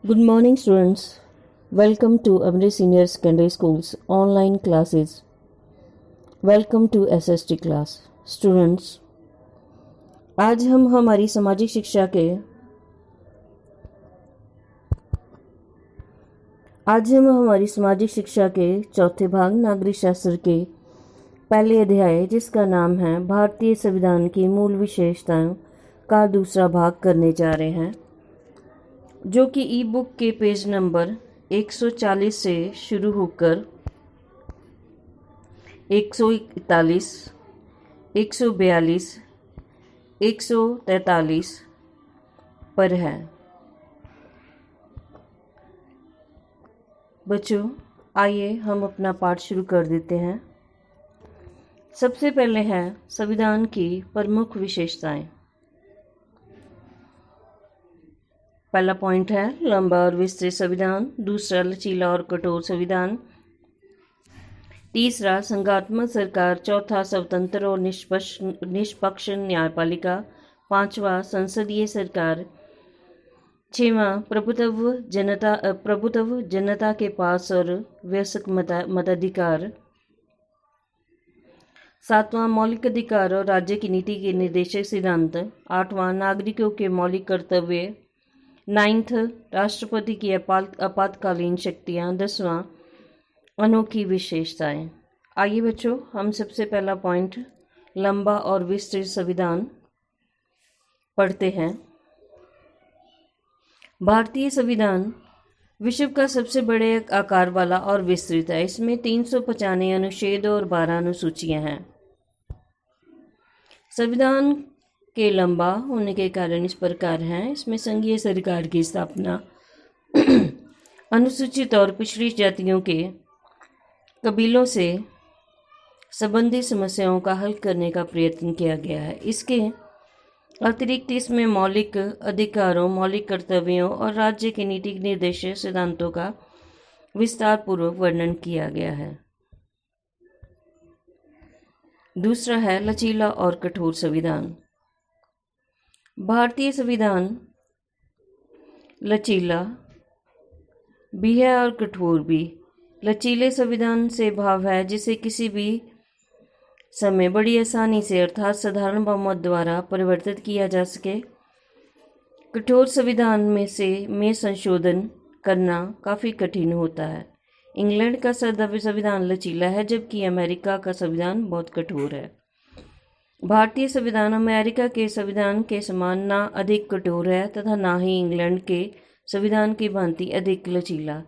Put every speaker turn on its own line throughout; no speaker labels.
Good morning, students. Welcome to Amrit Senior Secondary School's online classes. Welcome to SST class. Students, आज हम हमारी सामाजिक शिक्षा के चौथे भाग नागरिक शास्त्र के पहले अध्याय, जिसका नाम है भारतीय संविधान की मूल विशेषताओं, का दूसरा भाग करने जा रहे हैं, जो कि ई बुक के पेज नंबर 140 से शुरू होकर 141, 142, 143 पर है। बच्चों, आइए हम अपना पाठ शुरू कर देते हैं। सबसे पहले है संविधान की प्रमुख विशेषताएं। पहला पॉइंट है लंबा और विस्तृत संविधान। दूसरा, लचीला और कठोर संविधान। तीसरा, संघात्मक सरकार। चौथा, स्वतंत्र और निष्पक्ष न्यायपालिका। पांचवा, संसदीय सरकार। छठवां, प्रभुत्व जनता के पास और वयस्क मताधिकार। सातवां, मौलिक अधिकार और राज्य की नीति के निर्देशक सिद्धांत। आठवां, नागरिकों के मौलिक कर्तव्य। 9th, राष्ट्रपति की आपातकालीन शक्तियाँ। 10वां, अनोखी विशेषताएं। आइए बच्चों, हम सबसे पहला पॉइंट लंबा और विस्तृत संविधान पढ़ते हैं। भारतीय संविधान विश्व का सबसे बड़े आकार वाला और विस्तृत है। इसमें 395 अनुच्छेद और 12 अनुसूचियां हैं। संविधान के लंबा होने के कारण इस प्रकार हैं। इसमें संघीय सरकार की स्थापना, अनुसूचित और पिछड़ी जातियों के कबीलों से संबंधित समस्याओं का हल करने का प्रयत्न किया गया है। इसके अतिरिक्त इसमें मौलिक अधिकारों, मौलिक कर्तव्यों और राज्य के नीति निर्देशक सिद्धांतों का विस्तार पूर्वक वर्णन किया गया है। दूसरा है लचीला और कठोर संविधान। भारतीय संविधान लचीला भी है और कठोर भी। लचीले संविधान से भाव है जिसे किसी भी समय बड़ी आसानी से, अर्थात साधारण बहुमत द्वारा परिवर्तित किया जा सके। कठोर संविधान में संशोधन करना काफ़ी कठिन होता है। इंग्लैंड का संविधान लचीला है, जबकि अमेरिका का संविधान बहुत कठोर है। भारतीय संविधान अमेरिका के संविधान के समान ना अधिक कठोर है तथा ना ही इंग्लैंड के संविधान की भांति अधिक लचीला।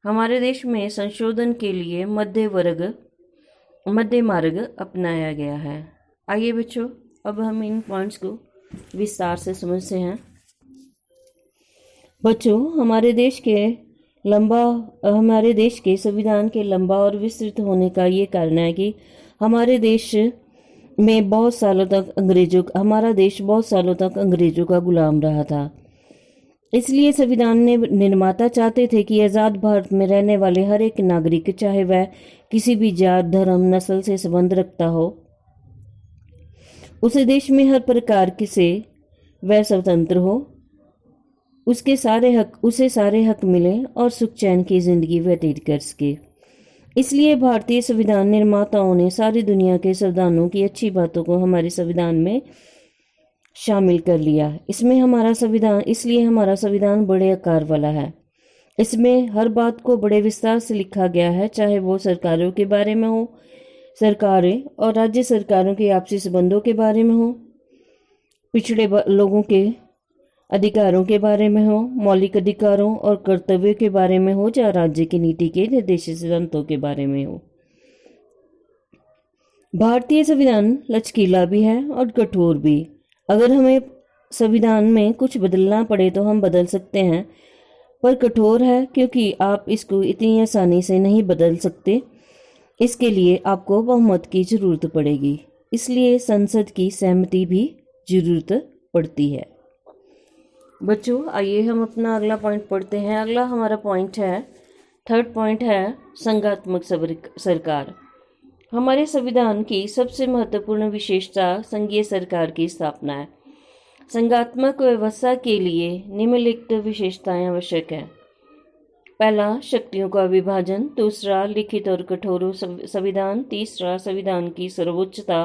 हमारे देश में संशोधन के लिए मध्य मार्ग अपनाया गया है। आइए बच्चों, अब हम इन पॉइंट्स को विस्तार से समझते हैं। बच्चों, हमारे देश के संविधान के लंबा और विस्तृत होने का ये कारण है कि हमारा देश बहुत सालों तक अंग्रेजों का गुलाम रहा था। इसलिए संविधान ने निर्माता चाहते थे कि आज़ाद भारत में रहने वाले हर एक नागरिक, चाहे वह किसी भी जात, धर्म, नस्ल से संबंध रखता हो, उसे देश में हर प्रकार से वह स्वतंत्र हो, उसे सारे हक मिले और सुख चैन की जिंदगी व्यतीत कर सके। इसलिए भारतीय संविधान निर्माताओं ने सारी दुनिया के संविधानों की अच्छी बातों को हमारे संविधान में शामिल कर लिया। इसलिए हमारा संविधान बड़े आकार वाला है। इसमें हर बात को बड़े विस्तार से लिखा गया है, चाहे वो सरकारों के बारे में हो, सरकारें और राज्य सरकारों के आपसी संबंधों के बारे में हो, पिछड़े लोगों के अधिकारों के बारे में हो, मौलिक अधिकारों और कर्तव्यों के बारे में हो, या राज्य की नीति के निर्देशित सिद्धांतों के बारे में हो। भारतीय संविधान लचकीला भी है और कठोर भी। अगर हमें संविधान में कुछ बदलना पड़े तो हम बदल सकते हैं, पर कठोर है क्योंकि आप इसको इतनी आसानी से नहीं बदल सकते। इसके लिए आपको बहुमत की जरूरत पड़ेगी, इसलिए संसद की सहमति भी जरूरत पड़ती है। बच्चों, आइए हम अपना अगला पॉइंट पढ़ते हैं। अगला हमारा पॉइंट है, थर्ड पॉइंट है संघात्मक सरकार। हमारे संविधान की सबसे महत्वपूर्ण विशेषता संघीय सरकार की स्थापना है। संघात्मक व्यवस्था के लिए निम्नलिखित विशेषताएं आवश्यक है। पहला, शक्तियों का विभाजन। दूसरा, लिखित और कठोर संविधान। तीसरा, संविधान की सर्वोच्चता।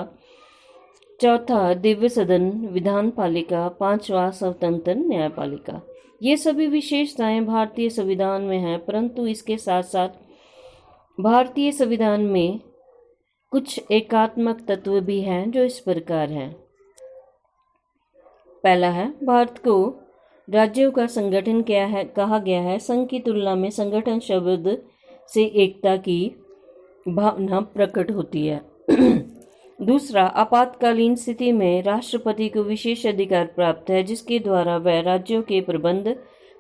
चौथा, दिव्य सदन विधान पालिका। पांचवा, स्वतंत्र न्यायपालिका। ये सभी विशेषताएं भारतीय संविधान में हैं, परंतु इसके साथ साथ भारतीय संविधान में कुछ एकात्मक तत्व भी हैं जो इस प्रकार हैं। पहला है, भारत को राज्यों का संगठन क्या है कहा गया है। संघ की तुलना में संगठन शब्द से एकता की भावना प्रकट होती है। दूसरा, आपातकालीन स्थिति में राष्ट्रपति को विशेष अधिकार प्राप्त है, जिसके द्वारा वह राज्यों के प्रबंध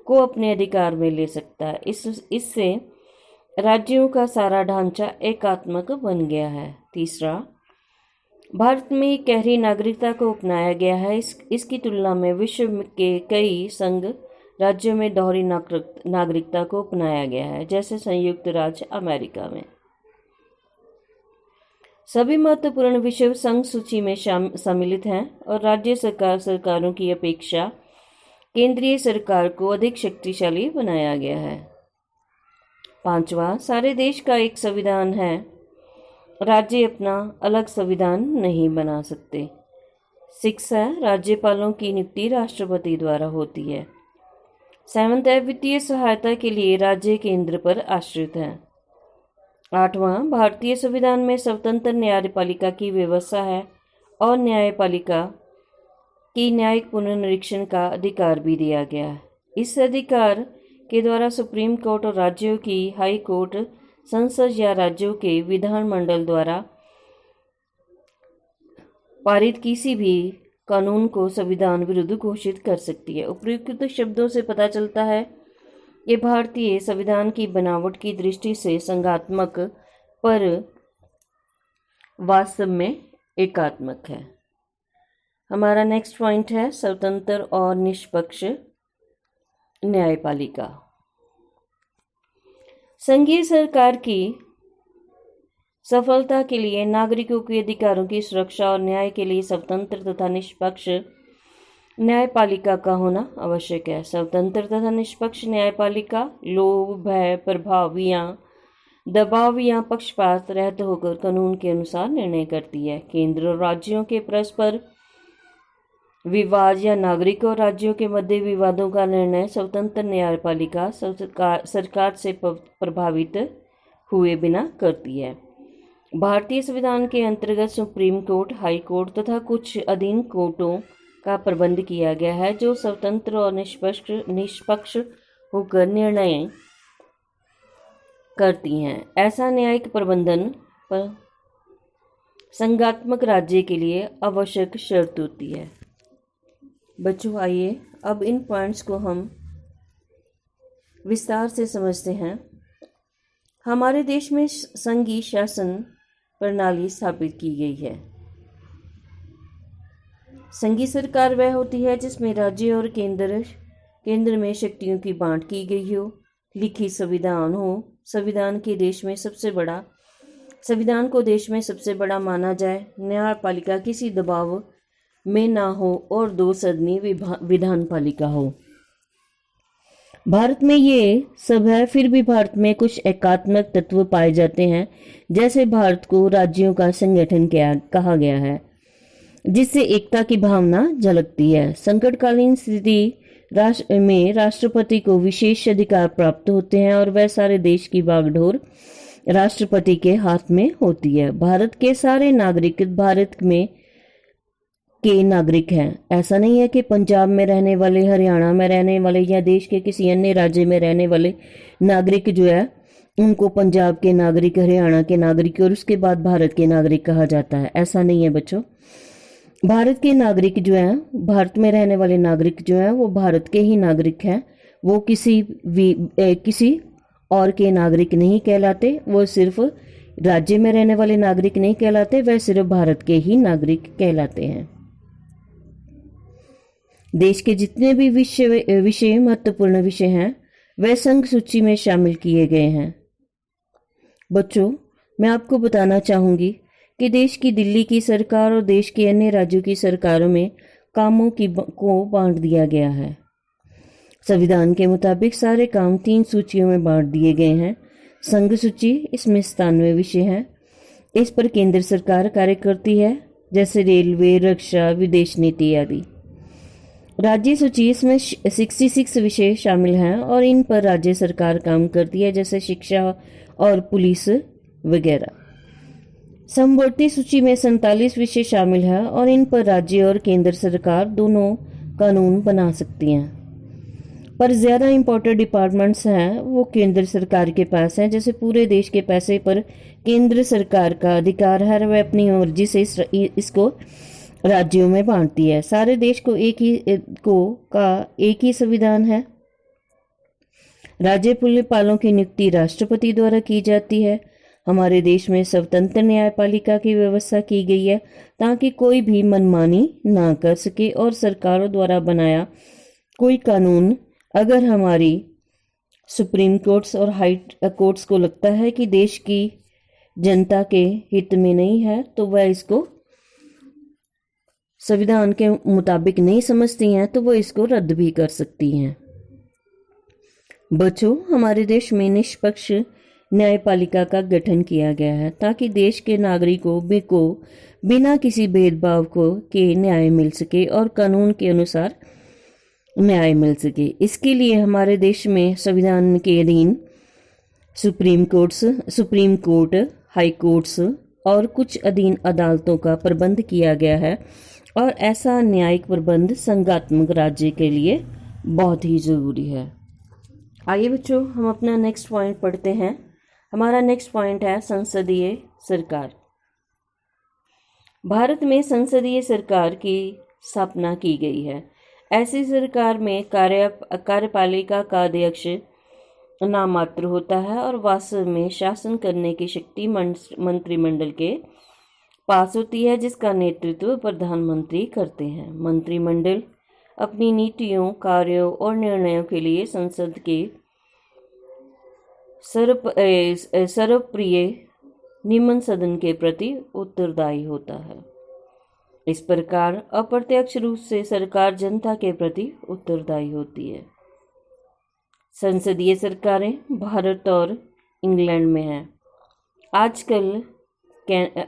को अपने अधिकार में ले सकता है। इससे राज्यों का सारा ढांचा एकात्मक बन गया है। तीसरा, भारत में गहरी नागरिकता को अपनाया गया है। इसकी तुलना में विश्व के कई संघ राज्यों में दोहरी नागरिकता को अपनाया गया है, जैसे संयुक्त राज्य अमेरिका में। सभी महत्वपूर्ण विषय संघ सूची में सम्मिलित हैं और राज्य सरकारों की अपेक्षा केंद्रीय सरकार को अधिक शक्तिशाली बनाया गया है। पांचवा, सारे देश का एक संविधान है, राज्य अपना अलग संविधान नहीं बना सकते। 6 है, राज्यपालों की नियुक्ति राष्ट्रपति द्वारा होती है। 7 है, वित्तीय सहायता के लिए राज्य केंद्र पर आश्रित है। 8वां, भारतीय संविधान में स्वतंत्र न्यायपालिका की व्यवस्था है और न्यायपालिका की न्यायिक पुनर्निरीक्षण का अधिकार भी दिया गया है। इस अधिकार के द्वारा सुप्रीम कोर्ट और राज्यों की हाई कोर्ट संसद या राज्यों के विधानमंडल द्वारा पारित किसी भी कानून को संविधान विरुद्ध घोषित कर सकती है। उपयुक्त शब्दों से पता चलता है कि भारतीय संविधान की बनावट की दृष्टि से संघात्मक पर वास्तव में एकात्मक है। हमारा नेक्स्ट पॉइंट है स्वतंत्र और निष्पक्ष न्यायपालिका। संघीय सरकार की सफलता के लिए नागरिकों के अधिकारों की सुरक्षा और न्याय के लिए स्वतंत्र तथा निष्पक्ष न्यायपालिका का होना आवश्यक है। स्वतंत्र तथा निष्पक्ष न्यायपालिका लोभ, भय, प्रभाव या दबाव या पक्षपात रहित होकर कानून के अनुसार निर्णय करती है। केंद्र और राज्यों के परस्पर विवाद या नागरिकों और राज्यों के मध्य विवादों का निर्णय स्वतंत्र न्यायपालिका सरकार से प्रभावित हुए बिना करती है। भारतीय संविधान के अंतर्गत सुप्रीम कोर्ट, हाई कोर्ट तथा कुछ अधीन कोर्टों का प्रबंध किया गया है, जो स्वतंत्र और निष्पक्ष होकर निर्णय करती हैं। ऐसा न्यायिक प्रबंधन पर संघात्मक राज्य के लिए आवश्यक शर्त होती है। बच्चों, आइए अब इन पॉइंट्स को हम विस्तार से समझते हैं। हमारे देश में संघीय शासन प्रणाली स्थापित की गई है। संघीय सरकार वह होती है जिसमें राज्य और केंद्र में शक्तियों की बांट की गई हो, लिखित संविधान हो, संविधान को देश में सबसे बड़ा माना जाए, न्यायपालिका किसी दबाव में ना हो और 2 सदनी विधान पालिका हो। भारत में ये सब है, फिर भी भारत में कुछ एकात्मक तत्व पाए जाते हैं, जैसे भारत को राज्यों का संगठन कहा गया है, जिससे एकता की भावना झलकती है। संकटकालीन स्थिति में राष्ट्रपति को विशेष अधिकार प्राप्त होते हैं और वह सारे देश की बागडोर राष्ट्रपति के हाथ में होती है। भारत के सारे नागरिक भारत में के नागरिक हैं। ऐसा नहीं है कि पंजाब में रहने वाले, हरियाणा में रहने वाले या देश के किसी अन्य राज्य में रहने वाले नागरिक जो है उनको पंजाब के नागरिक, हरियाणा के नागरिक और उसके बाद भारत के नागरिक कहा जाता है। ऐसा नहीं है बच्चों। भारत के नागरिक जो हैं, भारत में रहने वाले नागरिक जो हैं वो भारत के ही नागरिक हैं। वो किसी और के नागरिक नहीं कहलाते। वो सिर्फ राज्य में रहने वाले नागरिक नहीं कहलाते, वह सिर्फ भारत के ही नागरिक कहलाते हैं। देश के जितने भी विषय महत्वपूर्ण विषय हैं वह संघ सूची में शामिल किए गए हैं। बच्चों, मैं आपको बताना चाहूंगी कि देश की दिल्ली की सरकार और देश के अन्य राज्यों की सरकारों में कामों को बांट दिया गया है। संविधान के मुताबिक सारे काम 3 सूचियों में बांट दिए गए हैं। संघ सूची, इसमें 97 विषय हैं। इस पर केंद्र सरकार कार्य करती है, जैसे रेलवे, रक्षा, विदेश नीति आदि। राज्य सूची, इसमें 66 विषय शामिल हैं और इन पर राज्य सरकार काम करती है, जैसे शिक्षा और पुलिस वगैरह। समवर्ती सूची में 47 विषय शामिल हैं और इन पर राज्य और केंद्र सरकार दोनों कानून बना सकती हैं। पर ज़्यादा इम्पोर्टेंट डिपार्टमेंट्स हैं वो केंद्र सरकार के पास हैं, जैसे पूरे देश के पैसे पर केंद्र सरकार का अधिकार है, वह अपनी मर्जी से इसको राज्यों में बांटती है। सारे देश को एक ही संविधान है। राज्यपालों की नियुक्ति राष्ट्रपति द्वारा की जाती है। हमारे देश में स्वतंत्र न्यायपालिका की व्यवस्था की गई है ताकि कोई भी मनमानी ना कर सके और सरकारों द्वारा बनाया कोई कानून अगर हमारी सुप्रीम कोर्ट्स और हाई कोर्ट्स को लगता है कि देश की जनता के हित में नहीं है तो वह इसको संविधान के मुताबिक नहीं समझती हैं तो वो इसको रद्द भी कर सकती हैं। बच्चों, हमारे देश में निष्पक्ष न्यायपालिका का गठन किया गया है ताकि देश के नागरिकों को बिना किसी भेदभाव के न्याय मिल सके और कानून के अनुसार न्याय मिल सके। इसके लिए हमारे देश में संविधान के अधीन सुप्रीम कोर्ट, हाई कोर्ट्स और कुछ अधीन अदालतों का प्रबंध किया गया है और ऐसा न्यायिक प्रबंध संघात्मक राज्य के लिए बहुत ही ज़रूरी है। आइए बच्चों, हम अपना नेक्स्ट पॉइंट पढ़ते हैं। हमारा नेक्स्ट पॉइंट है संसदीय सरकार। भारत में संसदीय सरकार की स्थापना की गई है। ऐसी सरकार में कार्यपालिका का अध्यक्ष नाममात्र होता है और वास्तव में शासन करने की शक्ति मंत्रिमंडल के पास होती है, जिसका नेतृत्व प्रधानमंत्री करते हैं। मंत्रिमंडल अपनी नीतियों, कार्यों और निर्णयों के लिए संसद के सर्वप्रिय निम्न सदन के प्रति उत्तरदायी होता है। इस प्रकार अप्रत्यक्ष रूप से सरकार जनता के प्रति उत्तरदायी होती है। संसदीय सरकारें भारत और इंग्लैंड में हैं।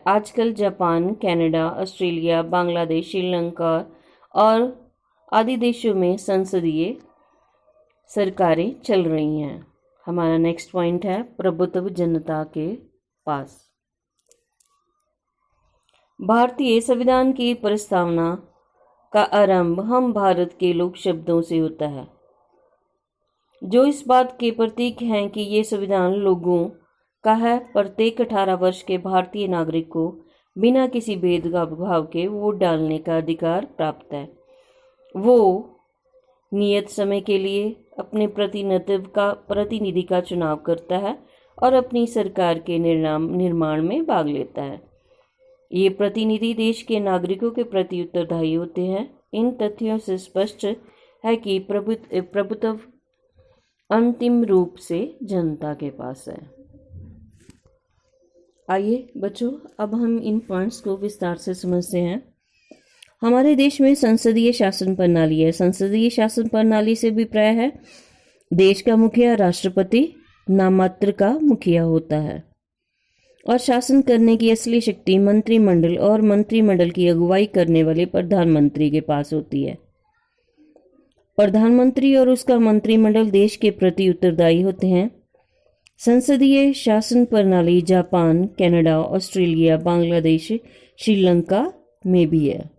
आजकल Japan, Canada, Australia, Bangladesh, Sri Lanka और आदि देशों में संसदीय सरकारें चल रही हैं। हमारा नेक्स्ट पॉइंट है प्रभुत्व जनता के पास। भारतीय संविधान की प्रस्तावना का आरंभ हम भारत के लोक शब्दों से होता है, जो इस बात के प्रतीक हैं कि ये संविधान लोगों का है। प्रत्येक 18 वर्ष के भारतीय नागरिक को बिना किसी भेदभाव के वोट डालने का अधिकार प्राप्त है। वो नियत समय के लिए अपने प्रतिनिधि का चुनाव करता है और अपनी सरकार के निर्माण में भाग लेता है। ये प्रतिनिधि देश के नागरिकों के प्रति उत्तरदायी होते हैं। इन तथ्यों से स्पष्ट है कि प्रभुत्व अंतिम रूप से जनता के पास है। आइए बच्चों, अब हम इन पॉइंट्स को विस्तार से समझते हैं। हमारे देश में संसदीय शासन प्रणाली है। संसदीय शासन प्रणाली से अभिप्राय है देश का मुखिया राष्ट्रपति नाममात्र का मुखिया होता है और शासन करने की असली शक्ति मंत्रिमंडल और मंत्रिमंडल की अगुवाई करने वाले प्रधानमंत्री के पास होती है। प्रधानमंत्री और उसका मंत्रिमंडल देश के प्रति उत्तरदायी होते हैं। संसदीय शासन प्रणाली Japan, Canada, Australia, Bangladesh, Sri Lanka में भी है।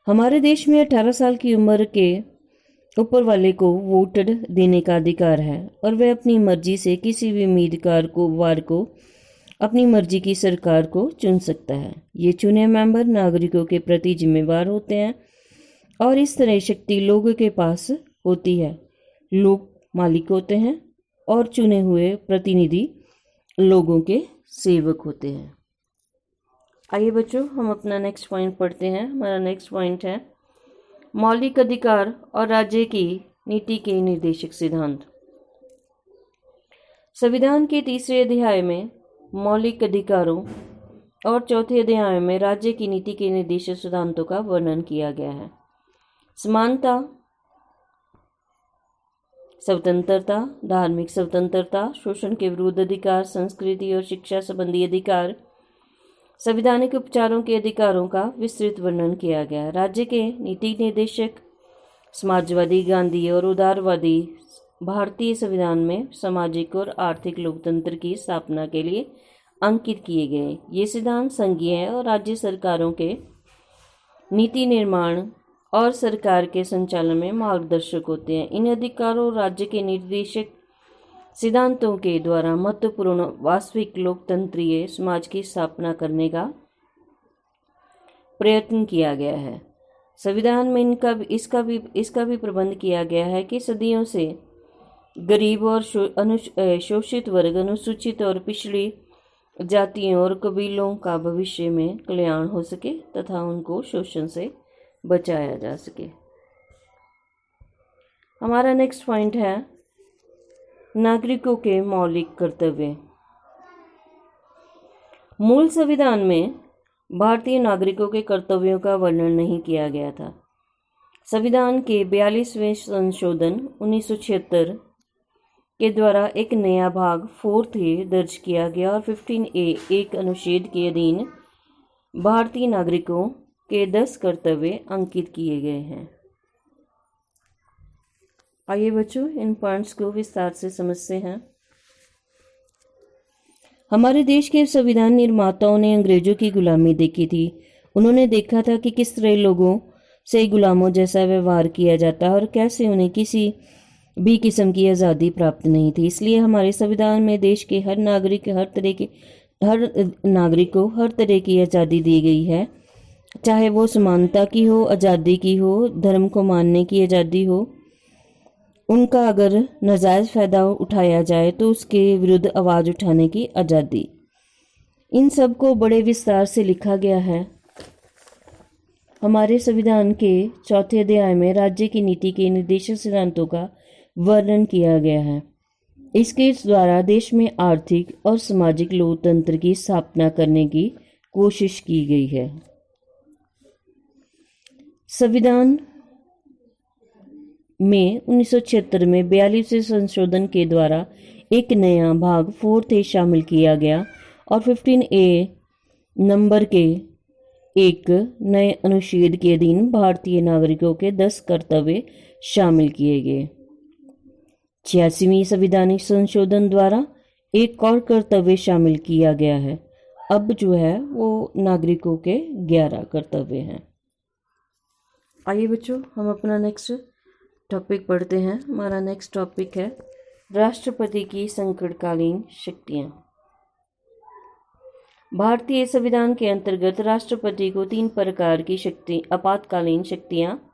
हमारे देश में 18 साल की उम्र के ऊपर वाले को वोट देने का अधिकार है और वह अपनी मर्जी से किसी भी उम्मीदवार को अपनी मर्जी की सरकार को चुन सकता है। ये चुने मेंबर नागरिकों के प्रति जिम्मेवार होते हैं और इस तरह शक्ति लोगों के पास होती है। लोग मालिक होते हैं और चुने हुए प्रतिनिधि लोगों के सेवक होते हैं। आइए बच्चों, हम अपना नेक्स्ट पॉइंट पढ़ते हैं। हमारा नेक्स्ट पॉइंट है मौलिक अधिकार और राज्य की नीति के निर्देशक सिद्धांत। संविधान के 3रे अध्याय में मौलिक अधिकारों और चौथे अध्याय में राज्य की नीति के निर्देशक सिद्धांतों का वर्णन किया गया है। समानता, स्वतंत्रता, धार्मिक स्वतंत्रता, शोषण के विरुद्ध अधिकार, संस्कृति और शिक्षा संबंधी अधिकार, संवैधानिक उपचारों के अधिकारों का विस्तृत वर्णन किया गया। राज्य के नीति निर्देशक समाजवादी, गांधी और उदारवादी भारतीय संविधान में सामाजिक और आर्थिक लोकतंत्र की स्थापना के लिए अंकित किए गए। ये सिद्धांत संघीय और राज्य सरकारों के नीति निर्माण और सरकार के संचालन में मार्गदर्शक होते हैं। इन अधिकारों और राज्य के निर्देशक सिद्धांतों के द्वारा महत्वपूर्ण वास्तविक लोकतंत्रीय समाज की स्थापना करने का प्रयत्न किया गया है। संविधान में इसका भी प्रबंध किया गया है कि सदियों से गरीब और शोषित वर्ग, अनुसूचित और पिछड़ी जातियों और कबीलों का भविष्य में कल्याण हो सके तथा उनको शोषण से बचाया जा सके। हमारा नेक्स्ट पॉइंट है नागरिकों के मौलिक कर्तव्य। मूल संविधान में भारतीय नागरिकों के कर्तव्यों का वर्णन नहीं किया गया था। संविधान के 42वें संशोधन 1976 के द्वारा एक नया भाग 4 दर्ज किया गया और 15A एक अनुच्छेद के अधीन भारतीय नागरिकों के 10 कर्तव्य अंकित किए गए हैं। आइए बच्चों इन पॉइंट्स को विस्तार से समझते हैं। हमारे देश के संविधान निर्माताओं ने अंग्रेजों की गुलामी देखी थी। उन्होंने देखा था कि किस तरह लोगों से गुलामों जैसा व्यवहार किया जाता है और कैसे उन्हें किसी भी किस्म की आज़ादी प्राप्त नहीं थी। इसलिए हमारे संविधान में देश के हर नागरिक को हर तरह की आज़ादी दी गई है, चाहे वो समानता की हो, आज़ादी की हो, धर्म को मानने की आज़ादी हो। उनका अगर नाजायज़ फ़ायदा उठाया जाए तो उसके विरुद्ध आवाज़ उठाने की आज़ादी। इन सब को बड़े विस्तार से लिखा गया है। हमारे संविधान के चौथे अध्याय में राज्य की नीति के निर्देशक सिद्धांतों का वर्णन किया गया है। इसके द्वारा देश में आर्थिक और सामाजिक लोकतंत्र की स्थापना करने की कोशिश की गई है। संविधान में 1976 में 42वें संशोधन के द्वारा एक नया भाग 4 शामिल किया गया और 15A नंबर के एक नए अनुच्छेद के अधीन भारतीय नागरिकों के 10 कर्तव्य शामिल किए गए। 86वीं संवैधानिक संशोधन द्वारा एक और कर्तव्य शामिल किया गया है। अब जो है वो नागरिकों के 11 कर्तव्य हैं। आइए बच्चों हम अपना नेक्स्ट टॉपिक पढ़ते हैं। हमारा नेक्स्ट टॉपिक है राष्ट्रपति की संकटकालीन शक्तियाँ। भारतीय संविधान के अंतर्गत राष्ट्रपति को 3 प्रकार की आपातकालीन शक्तियाँ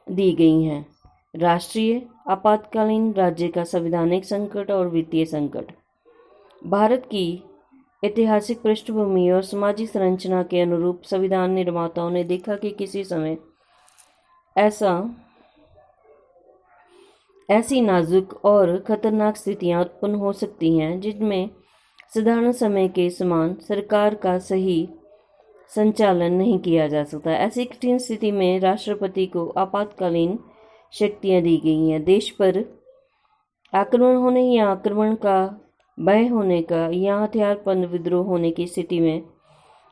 दी गई हैं। राष्ट्रीय आपातकालीन, राज्य का संवैधानिक संकट और वित्तीय संकट। भारत की ऐतिहासिक पृष्ठभूमि और सामाजिक संरचना के अनुरूप संविधान निर्माताओं ने देखा कि किसी समय ऐसी नाजुक और खतरनाक स्थितियां उत्पन्न हो सकती हैं जिनमें साधारण समय के समान सरकार का सही संचालन नहीं किया जा सकता। ऐसी कठिन स्थिति में राष्ट्रपति को आपातकालीन शक्तियां दी गई हैं। देश पर आक्रमण होने या आक्रमण का भय होने का या हथियारबंद विद्रोह होने की स्थिति में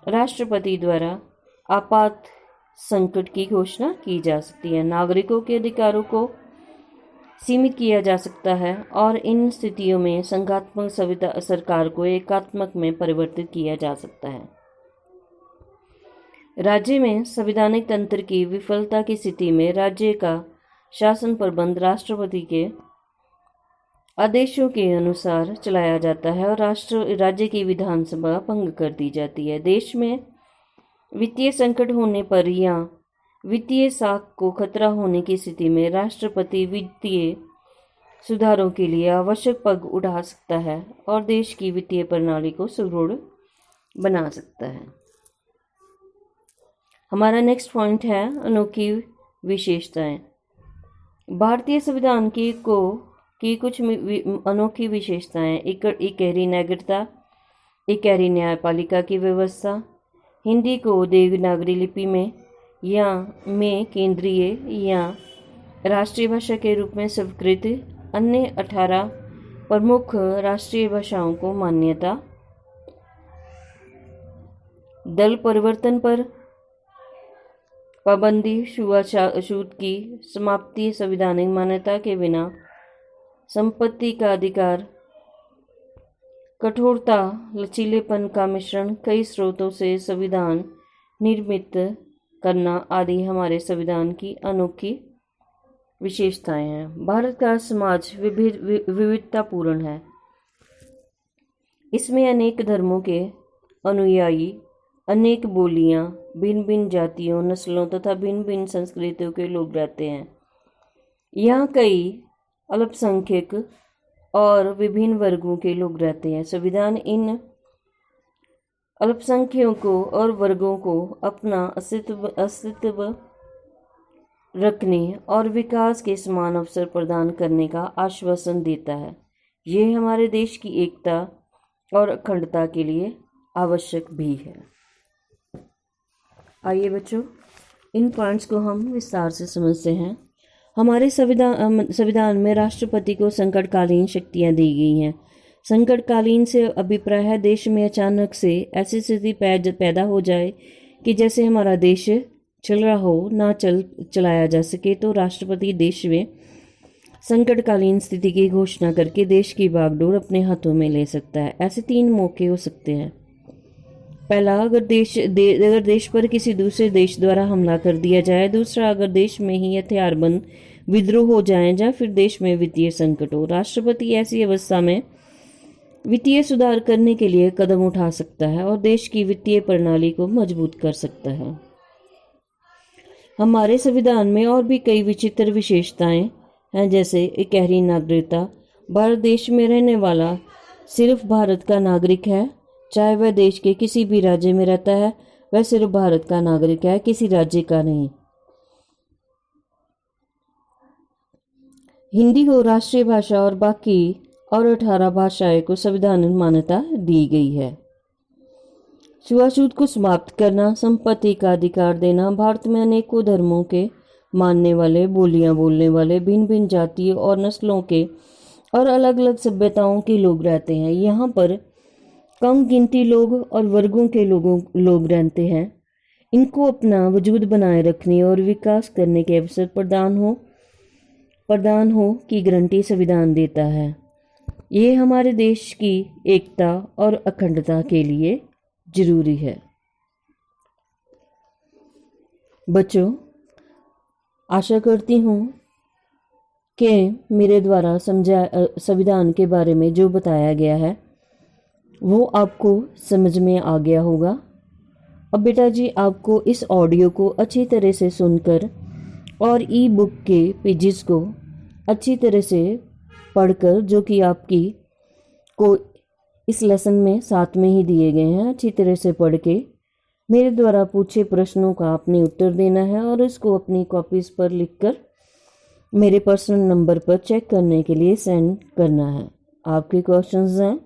राष्ट्रपति द्वारा आपात संकट की घोषणा की जा सकती है। नागरिकों के अधिकारों को सीमित किया जा सकता है और इन स्थितियों में संघात्मक सरकार को एकात्मक में परिवर्तित किया जा सकता है। राज्य में संवैधानिक तंत्र की विफलता की स्थिति में राज्य का शासन प्रबंध राष्ट्रपति के आदेशों के अनुसार चलाया जाता है और राज्य की विधानसभा भंग कर दी जाती है। देश में वित्तीय संकट होने पर या वित्तीय साख को खतरा होने की स्थिति में राष्ट्रपति वित्तीय सुधारों के लिए आवश्यक पग उठा सकता है और देश की वित्तीय प्रणाली को सुदृढ़ बना सकता है। हमारा नेक्स्ट पॉइंट है अनोखी विशेषताएं। भारतीय संविधान की कुछ अनोखी विशेषताएं। इकहरी नागरिकता, इकाई न्यायपालिका की व्यवस्था, हिंदी को देवनागरी लिपि में या में केंद्रीय या राष्ट्रीय भाषा के रूप में स्वीकृत अन्य 18 प्रमुख राष्ट्रीय भाषाओं को मान्यता, दल परिवर्तन पर पाबंदी, छूत की समाप्ति, संवैधानिक मान्यता के बिना संपत्ति का अधिकार, कठोरता, लचीलेपन का मिश्रण, कई स्रोतों से संविधान निर्मित करना आदि हमारे संविधान की अनोखी विशेषताएं हैं। भारत का समाज विविधतापूर्ण है। इसमें अनेक धर्मों के अनुयायी, अनेक बोलियां, भिन्न भिन्न जातियों, नस्लों तथा भिन्न भिन्न संस्कृतियों के लोग रहते हैं। यहाँ कई अल्पसंख्यक और विभिन्न वर्गों के लोग रहते हैं। संविधान इन अल्पसंख्यकों और वर्गों को अपना अस्तित्व रखने और विकास के समान अवसर प्रदान करने का आश्वासन देता है। यह हमारे देश की एकता और अखंडता के लिए आवश्यक भी है। आइए बच्चों, इन पॉइंट्स को हम विस्तार से समझते हैं। हमारे संविधान में राष्ट्रपति को संकटकालीन शक्तियां दी गई हैं। संकटकालीन से अभिप्राय है देश में अचानक से ऐसी स्थिति पैदा हो जाए कि जैसे हमारा देश चल रहा हो, ना चलाया जा सके, तो राष्ट्रपति देश में संकटकालीन स्थिति की घोषणा करके देश की बागडोर अपने हाथों में ले सकता है। ऐसे 3 मौके हो सकते हैं। पहला, अगर देश पर किसी दूसरे देश द्वारा हमला कर दिया जाए। दूसरा, अगर देश में ही हथियारबंद विद्रोह हो जाए या फिर देश में वित्तीय संकट हो। राष्ट्रपति ऐसी अवस्था में वित्तीय सुधार करने के लिए कदम उठा सकता है और देश की वित्तीय प्रणाली को मजबूत कर सकता है। हमारे संविधान में और भी कई विचित्र विशेषताएं हैं, जैसे इकहरी नागरिकता। भारत देश में रहने वाला सिर्फ भारत का नागरिक है, चाहे वह देश के किसी भी राज्य में रहता है, वह सिर्फ भारत का नागरिक है, किसी राज्य का नहीं। हिंदी को राष्ट्रीय भाषा और बाकी और 18 भाषाएं को संवैधानिक मान्यता दी गई है। छुआछूत को समाप्त करना, संपत्ति का अधिकार देना। भारत में अनेकों धर्मों के मानने वाले, बोलियां बोलने वाले, भिन्न भिन्न जातियों और नस्लों के और अलग अलग सभ्यताओं के लोग रहते हैं। यहाँ पर कम गिनती लोग और वर्गों के लोग रहते हैं। इनको अपना वजूद बनाए रखने और विकास करने के अवसर प्रदान हो की गारंटी संविधान देता है। ये हमारे देश की एकता और अखंडता के लिए जरूरी है। बच्चों, आशा करती हूँ कि मेरे द्वारा संविधान के बारे में जो बताया गया है वो आपको समझ में आ गया होगा। अब बेटा जी, आपको इस ऑडियो को अच्छी तरह से सुनकर और ई बुक के पेजेस को अच्छी तरह से पढ़कर, जो कि आपकी को इस लेसन में साथ में ही दिए गए हैं, अच्छी तरह से पढ़ के मेरे द्वारा पूछे प्रश्नों का आपने उत्तर देना है और इसको अपनी कॉपीज पर लिखकर मेरे पर्सनल नंबर पर चेक करने के लिए सेंड करना है। आपके क्वेश्चंस हैं,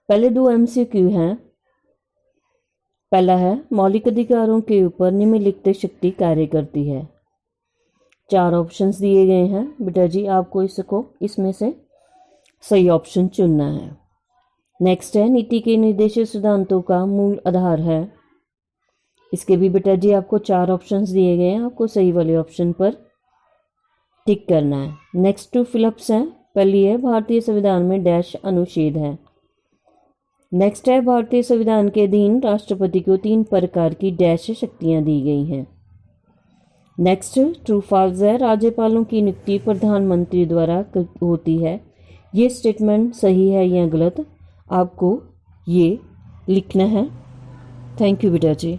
पहले 2 MCQ हैं। पहला है, मौलिक अधिकारों के ऊपर निम्नलिखित शक्ति कार्य करती है। 4 ऑप्शंस दिए गए हैं बेटा जी, आपको इसमें से सही ऑप्शन चुनना है। नेक्स्ट है, नीति के निर्देशित सिद्धांतों का मूल आधार है। इसके भी बेटा जी आपको 4 ऑप्शंस दिए गए हैं, आपको सही वाले ऑप्शन पर टिक करना है। नेक्स्ट 2 फिलअप्स हैं। पहली है, भारतीय संविधान में डैश अनुच्छेद है। नेक्स्ट है, भारतीय संविधान के अधीन राष्ट्रपति को 3 प्रकार की डैश शक्तियां दी गई हैं। नेक्स्ट ट्रू फॉल्स है, राज्यपालों की नियुक्ति प्रधानमंत्री द्वारा होती है। ये स्टेटमेंट सही है या गलत, आपको ये लिखना है। थैंक यू बेटा जी।